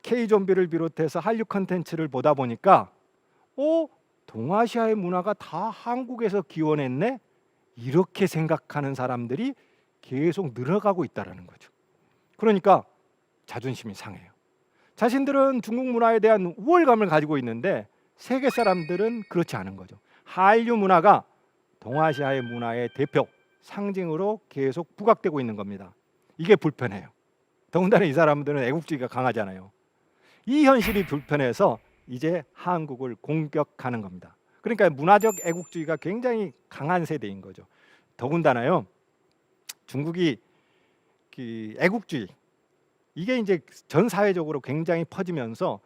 K-좀비를 비롯해서 한류 컨텐츠를 보다 보니까 동아시아의 문화가 다 한국에서 기원했네? 이렇게 생각하는 사람들이 계속 늘어가고 있다는 거죠. 그러니까 자존심이 상해요. 자신들은 중국 문화에 대한 우월감을 가지고 있는데 세계 사람들은 그렇지 않은 거죠. 한류 문화가 동아시아의 문화의 대표, 상징으로 계속 부각되고 있는 겁니다. 이게 불편해요. 더군다나 이 사람들은 애국주의가 강하잖아요. 이 현실이 불편해서 이제 한국을 공격하는 겁니다. 그러니까 문화적 애국주의가 굉장히 강한 세대인 거죠. 더군다나요, 중국이 애국주의 이게 이제 전 사회적으로 굉장히 퍼지면서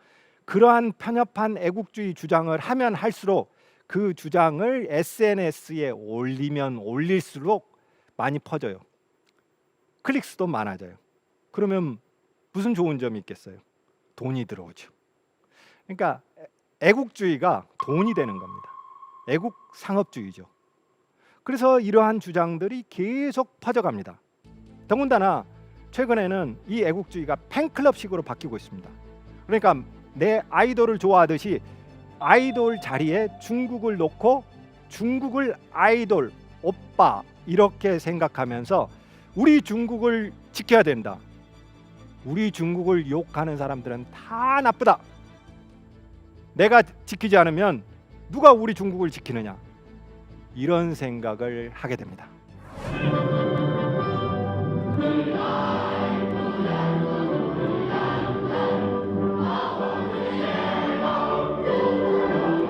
그러한 편협한 애국주의 주장을 하면 할수록 그 주장을 SNS에 올리면 올릴수록 많이 퍼져요. 클릭수도 많아져요. 그러면 무슨 좋은 점이 있겠어요? 돈이 들어오죠. 그러니까 애국주의가 돈이 되는 겁니다. 애국 상업주의죠. 그래서 이러한 주장들이 계속 퍼져갑니다. 더군다나 최근에는 이 애국주의가 팬클럽식으로 바뀌고 있습니다. 그러니까 내 아이돌을 좋아하듯이 아이돌 자리에 중국을 놓고 중국을 아이돌, 오빠 이렇게 생각하면서 우리 중국을 지켜야 된다. 우리 중국을 욕하는 사람들은 다 나쁘다. 내가 지키지 않으면 누가 우리 중국을 지키느냐. 이런 생각을 하게 됩니다.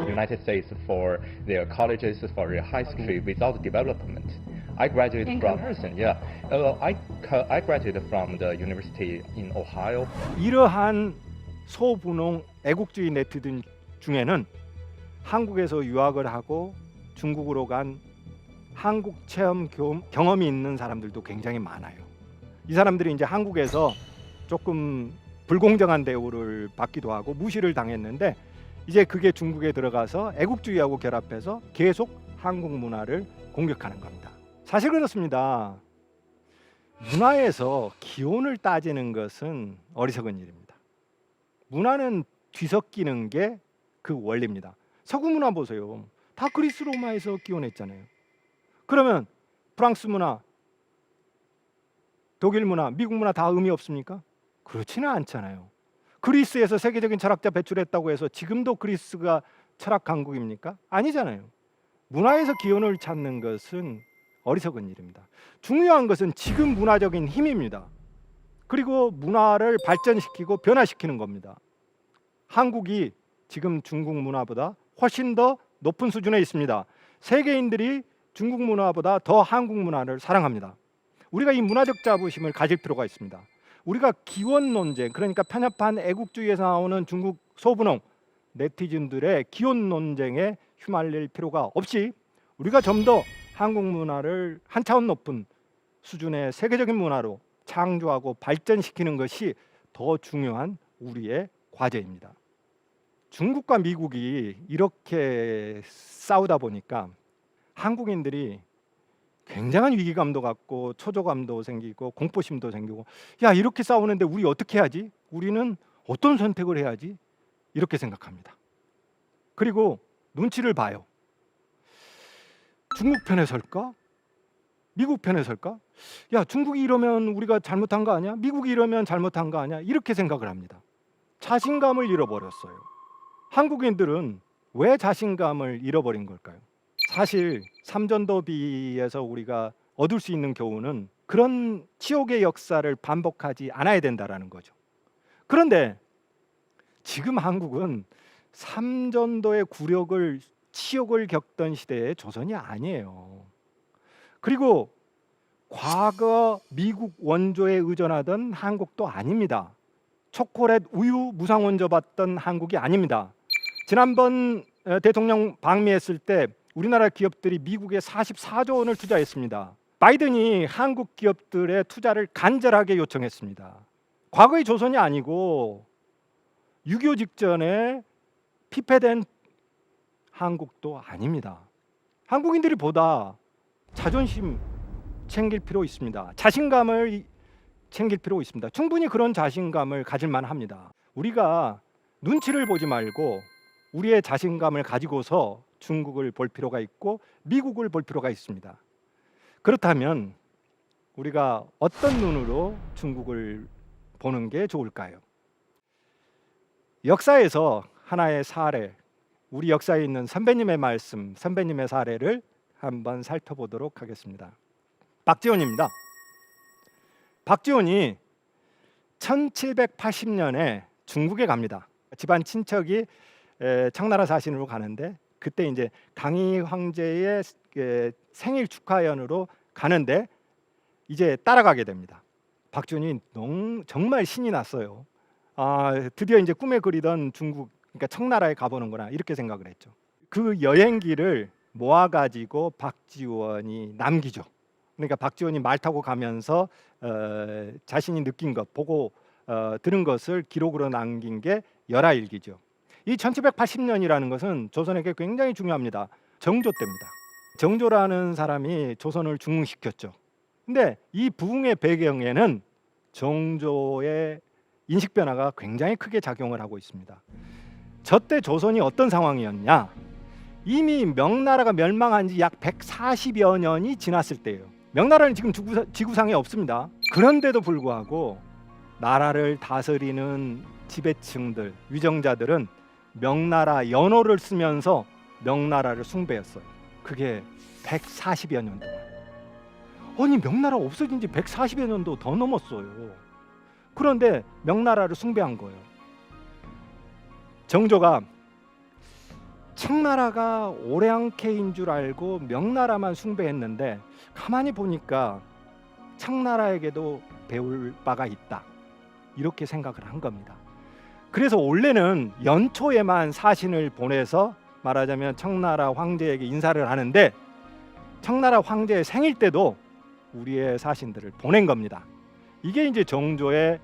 United States for their colleges, for their high school without development. I graduated from comparison. Yeah, I graduated from the university in Ohio. 이러한 소분홍 애국주의 네티즌 중에는 한국에서 유학을 하고 중국으로 간 한국 체험 경험이 있는 사람들도 굉장히 많아요. 이 사람들이 이제 한국에서 조금 불공정한 대우를 받기도 하고 무시를 당했는데 이제 그게 중국에 들어가서 애국주의하고 결합해서 계속 한국 문화를 공격하는 겁니다. 사실 그렇습니다. 문화에서 기원을 따지는 것은 어리석은 일입니다. 문화는 뒤섞이는 게 그 원리입니다. 서구 문화 보세요. 다 그리스 로마에서 기원했잖아요. 그러면 프랑스 문화, 독일 문화, 미국 문화 다 의미 없습니까? 그렇지는 않잖아요. 그리스에서 세계적인 철학자 배출했다고 해서 지금도 그리스가 철학 강국입니까? 아니잖아요. 문화에서 기원을 찾는 것은 어리석은 일입니다. 중요한 것은 지금 문화적인 힘입니다. 그리고 문화를 발전시키고 변화시키는 겁니다. 한국이 지금 중국 문화보다 훨씬 더 높은 수준에 있습니다. 세계인들이 중국 문화보다 더 한국 문화를 사랑합니다. 우리가 이 문화적 자부심을 가질 필요가 있습니다. 우리가 기원 논쟁, 그러니까 편협한 애국주의에서 나오는 중국 소분홍 네티즌들의 기원 논쟁에 휘말릴 필요가 없이 우리가 좀 더 한국 문화를 한 차원 높은 수준의 세계적인 문화로 창조하고 발전시키는 것이 더 중요한 우리의 과제입니다. 중국과 미국이 이렇게 싸우다 보니까 한국인들이 굉장한 위기감도 갖고 초조감도 생기고 공포심도 생기고, 야, 이렇게 싸우는데 우리 어떻게 해야지? 우리는 어떤 선택을 해야지? 이렇게 생각합니다. 그리고 눈치를 봐요. 중국 편에 설까? 미국 편에 설까? 야, 중국이 이러면 우리가 잘못한 거 아니야? 미국이 이러면 잘못한 거 아니야? 이렇게 생각을 합니다. 자신감을 잃어버렸어요. 한국인들은 왜 자신감을 잃어버린 걸까요? 사실 삼전도비에서 우리가 얻을 수 있는 교훈은 그런 치욕의 역사를 반복하지 않아야 된다라는 거죠. 그런데 지금 한국은 삼전도의 굴욕을 치욕을 겪던 시대의 조선이 아니에요. 그리고 과거 미국 원조에 의존하던 한국도 아닙니다. 초콜릿 우유 무상 원조 받던 한국이 아닙니다. 지난번 대통령 방미했을 때 우리나라 기업들이 미국에 44조 원을 투자했습니다. 바이든이 한국 기업들의 투자를 간절하게 요청했습니다. 과거의 조선이 아니고 6.25 직전에 피폐된 한국도 아닙니다. 한국인들이 보다 자존심 챙길 필요 있습니다. 자신감을 챙길 필요가 있습니다. 충분히 그런 자신감을 가질 만합니다. 우리가 눈치를 보지 말고 우리의 자신감을 가지고서 중국을 볼 필요가 있고 미국을 볼 필요가 있습니다. 그렇다면 우리가 어떤 눈으로 중국을 보는 게 좋을까요? 역사에서 하나의 사례, 우리 역사에 있는 선배님의 말씀, 선배님의 사례를 한번 살펴보도록 하겠습니다. 박지원입니다. 박지원이 1780년에 중국에 갑니다. 집안 친척이 청나라 사신으로 가는데 그때 이제 강희 황제의 생일 축하연으로 가는데 이제 따라가게 됩니다. 박지원이 정말 신이 났어요. 드디어 이제 꿈에 그리던 중국, 그러니까 청나라에 가보는구나 이렇게 생각을 했죠. 그 여행기를 모아가지고 박지원이 남기죠. 그러니까 박지원이 말 타고 가면서 자신이 느낀 것, 보고 들은 것을 기록으로 남긴 게 열하일기죠. 이 1780년이라는 것은 조선에게 굉장히 중요합니다. 정조 때입니다. 정조라는 사람이 조선을 중흥시켰죠. 근데 이 부흥의 배경에는 정조의 인식 변화가 굉장히 크게 작용을 하고 있습니다. 저때 조선이 어떤 상황이었냐? 이미 명나라가 멸망한 지 약 140여 년이 지났을 때예요. 명나라는 지금 지구상에 없습니다. 그런데도 불구하고 나라를 다스리는 지배층들, 위정자들은 명나라 연호를 쓰면서 명나라를 숭배했어요. 그게 140여 년 동안. 아니 명나라 없어진 지 140여 년도 더 넘었어요. 그런데 명나라를 숭배한 거예요. 정조가 청나라가 오량캐인 줄 알고 명나라만 숭배했는데 가만히 보니까 청나라에게도 배울 바가 있다. 이렇게 생각을 한 겁니다. 그래서 원래는 연초에만 사신을 보내서 말하자면 청나라 황제에게 인사를 하는데 청나라 황제의 생일 때도 우리의 사신들을 보낸 겁니다. 이게 이제 정조의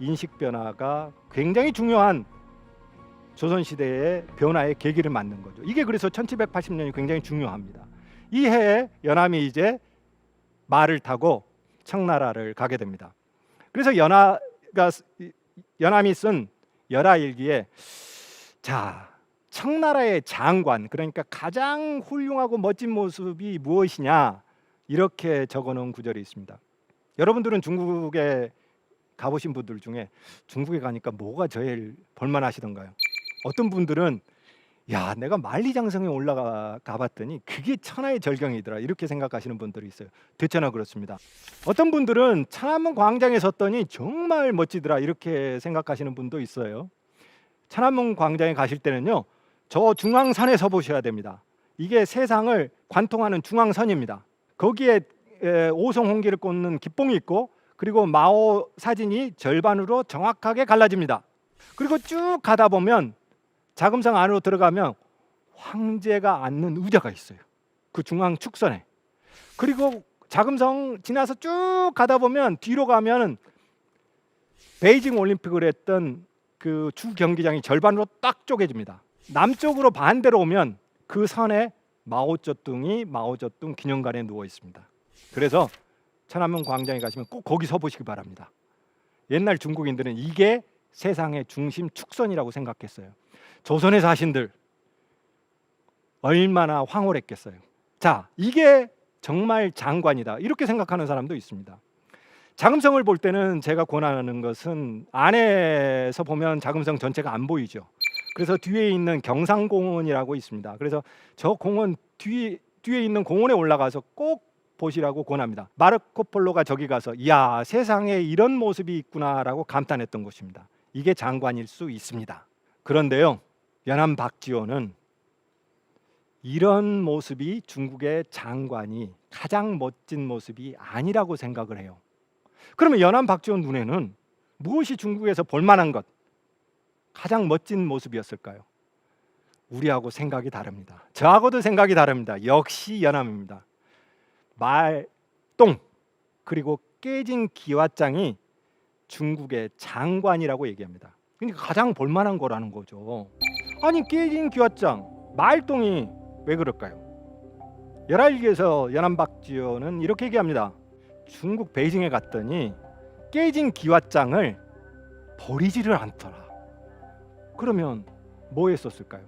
인식 변화가 굉장히 중요한 조선시대의 변화의 계기를 맞는 거죠. 이게 그래서 1780년이 굉장히 중요합니다. 이 해에 연암이 이제 말을 타고 청나라를 가게 됩니다. 그래서 연암이 쓴 열하일기에 자, 청나라의 장관, 그러니까 가장 훌륭하고 멋진 모습이 무엇이냐 이렇게 적어놓은 구절이 있습니다. 여러분들은 중국에 가보신 분들 중에 중국에 가니까 뭐가 제일 볼만하시던가요? 어떤 분들은 야, 내가 만리장성에 올라가 봤더니 그게 천하의 절경이더라 이렇게 생각하시는 분들이 있어요. 대체나 그렇습니다. 어떤 분들은 천안문 광장에 섰더니 정말 멋지더라 이렇게 생각하시는 분도 있어요. 천안문 광장에 가실 때는요, 저 중앙선에 서 보셔야 됩니다. 이게 세상을 관통하는 중앙선입니다. 거기에 오송홍기를 꽂는 기봉이 있고 그리고 마오 사진이 절반으로 정확하게 갈라집니다. 그리고 쭉 가다 보면 자금성 안으로 들어가면 황제가 앉는 의자가 있어요. 그 중앙 축선에. 그리고 자금성 지나서 쭉 가다 보면 뒤로 가면 베이징 올림픽을 했던 그 주 경기장이 절반으로 딱 쪼개집니다. 남쪽으로 반대로 오면 그 선에 마오쩌둥이 마오쩌둥 기념관에 누워 있습니다. 그래서 천안문 광장에 가시면 꼭 거기 서 보시기 바랍니다. 옛날 중국인들은 이게 세상의 중심 축선이라고 생각했어요. 조선의 사신들 얼마나 황홀했겠어요. 자, 이게 정말 장관이다 이렇게 생각하는 사람도 있습니다. 자금성을 볼 때는 제가 권하는 것은 안에서 보면 자금성 전체가 안 보이죠. 그래서 뒤에 있는 경상공원이라고 있습니다. 그래서 저 공원 뒤에 있는 공원에 올라가서 꼭 보시라고 권합니다. 마르코 폴로가 저기 가서 이야, 세상에 이런 모습이 있구나라고 감탄했던 곳입니다. 이게 장관일 수 있습니다. 그런데요, 연암 박지원은 이런 모습이 중국의 장관이 가장 멋진 모습이 아니라고 생각을 해요. 그러면 연암 박지원 눈에는 무엇이 중국에서 볼만한 것, 가장 멋진 모습이었을까요? 우리하고 생각이 다릅니다. 저하고도 생각이 다릅니다. 역시 연암입니다. 말똥 그리고 깨진 기와장이 중국의 장관이라고 얘기합니다. 그러니까 가장 볼만한 거라는 거죠. 아니 깨진 기와장, 말똥이 왜 그럴까요? 열하일기에서 연암 박지원은 이렇게 얘기합니다. 중국 베이징에 갔더니 깨진 기왓장을 버리지를 않더라. 그러면 뭐 했었을까요?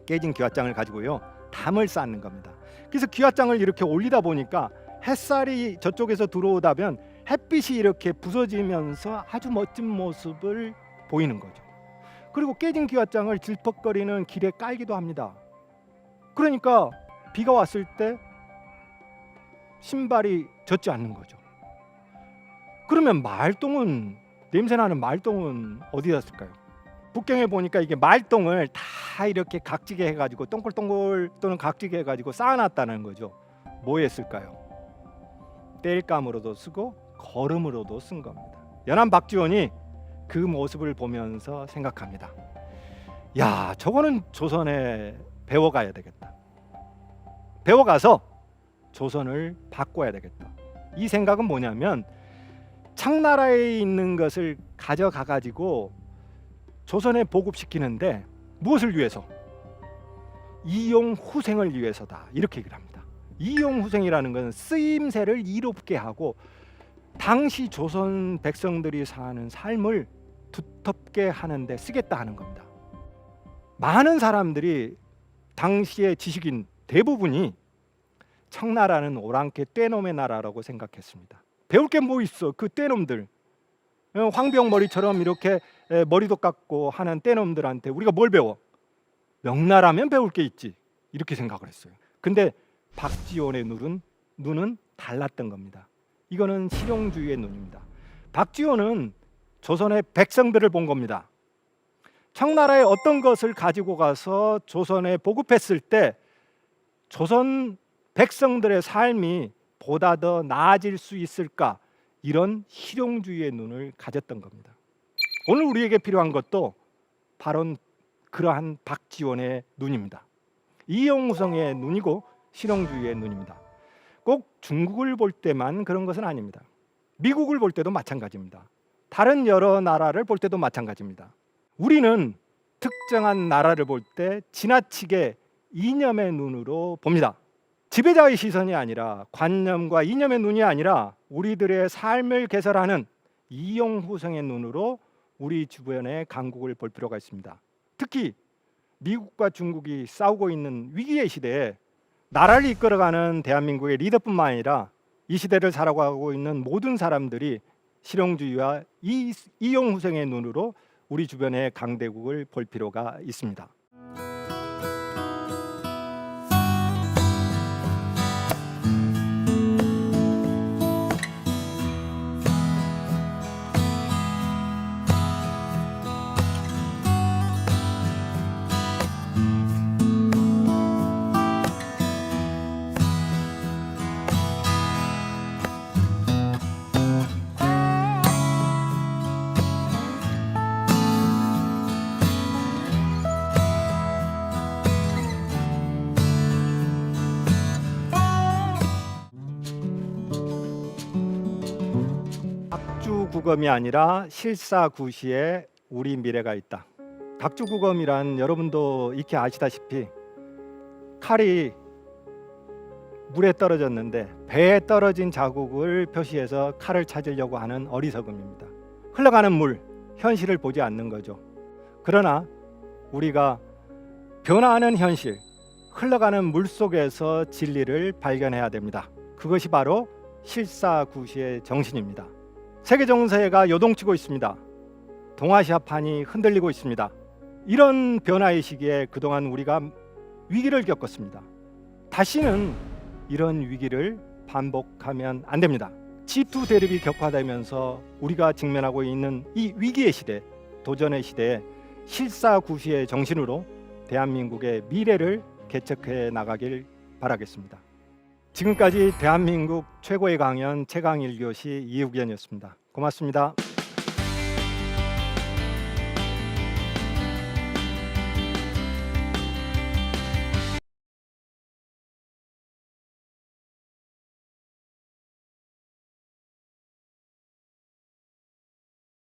깨진 기왓장을 가지고요, 담을 쌓는 겁니다. 그래서 기왓장을 이렇게 올리다 보니까 햇살이 저쪽에서 들어오다면 햇빛이 이렇게 부서지면서 아주 멋진 모습을 보이는 거죠. 그리고 깨진 기왓장을 질퍽거리는 길에 깔기도 합니다. 그러니까 비가 왔을 때 신발이 젖지 않는 거죠. 그러면 말똥은, 냄새나는 말똥은 어디 갔을까요? 북경에 보니까 이게 말똥을 다 이렇게 각지게 해가지고 동글동글 또는 각지게 해가지고 쌓아놨다는 거죠. 뭐 했을까요? 땔감으로도 쓰고 거름으로도 쓴 겁니다. 연안 박지원이 그 모습을 보면서 생각합니다. 야, 저거는 조선에 배워가야 되겠다. 배워가서 조선을 바꿔야 되겠다. 이 생각은 뭐냐면, 청나라에 있는 것을 가져가 가지고 조선에 보급시키는데 무엇을 위해서? 이용후생을 위해서다. 이렇게 얘기를 합니다. 이용후생이라는 것은 쓰임새를 이롭게 하고 당시 조선 백성들이 사는 삶을 두텁게 하는데 쓰겠다 하는 겁니다. 많은 사람들이, 당시의 지식인 대부분이 청나라는 오랑캐 떼놈의 나라라고 생각했습니다. 배울 게 뭐 있어? 그 떼놈들, 황병머리처럼 이렇게 머리도 깎고 하는 떼놈들한테 우리가 뭘 배워? 명나라면 배울 게 있지, 이렇게 생각을 했어요. 근데 박지원의 눈은 달랐던 겁니다. 이거는 실용주의의 눈입니다. 박지원은 조선의 백성들을 본 겁니다. 청나라의 어떤 것을 가지고 가서 조선에 보급했을 때 조선 백성들의 삶이 보다 더 나아질 수 있을까, 이런 실용주의의 눈을 가졌던 겁니다. 오늘 우리에게 필요한 것도 바로 그러한 박지원의 눈입니다. 이용우성의 눈이고 실용주의의 눈입니다. 꼭 중국을 볼 때만 그런 것은 아닙니다. 미국을 볼 때도 마찬가지입니다. 다른 여러 나라를 볼 때도 마찬가지입니다. 우리는 특정한 나라를 볼 때 지나치게 이념의 눈으로 봅니다. 지배자의 시선이 아니라, 관념과 이념의 눈이 아니라 우리들의 삶을 개설하는 이용후생의 눈으로 우리 주변의 강국을 볼 필요가 있습니다. 특히 미국과 중국이 싸우고 있는 위기의 시대에 나라를 이끌어가는 대한민국의 리더뿐만 아니라 이 시대를 살아가고 있는 모든 사람들이 실용주의와 이용후생의 눈으로 우리 주변의 강대국을 볼 필요가 있습니다. 박주구검이 아니라 실사구시에 우리 미래가 있다. 박주구검이란 여러분도 익히 아시다시피 칼이 물에 떨어졌는데 배에 떨어진 자국을 표시해서 칼을 찾으려고 하는 어리석음입니다. 흘러가는 물, 현실을 보지 않는 거죠. 그러나 우리가 변화하는 현실, 흘러가는 물 속에서 진리를 발견해야 됩니다. 그것이 바로 실사구시의 정신입니다. 세계 정세가 요동치고 있습니다. 동아시아판이 흔들리고 있습니다. 이런 변화의 시기에 그동안 우리가 위기를 겪었습니다. 다시는 이런 위기를 반복하면 안 됩니다. G2 대립이 격화되면서 우리가 직면하고 있는 이 위기의 시대, 도전의 시대에 실사구시의 정신으로 대한민국의 미래를 개척해 나가길 바라겠습니다. 지금까지 대한민국 최고의 강연 최강 1교시 이욱연이었습니다. 고맙습니다.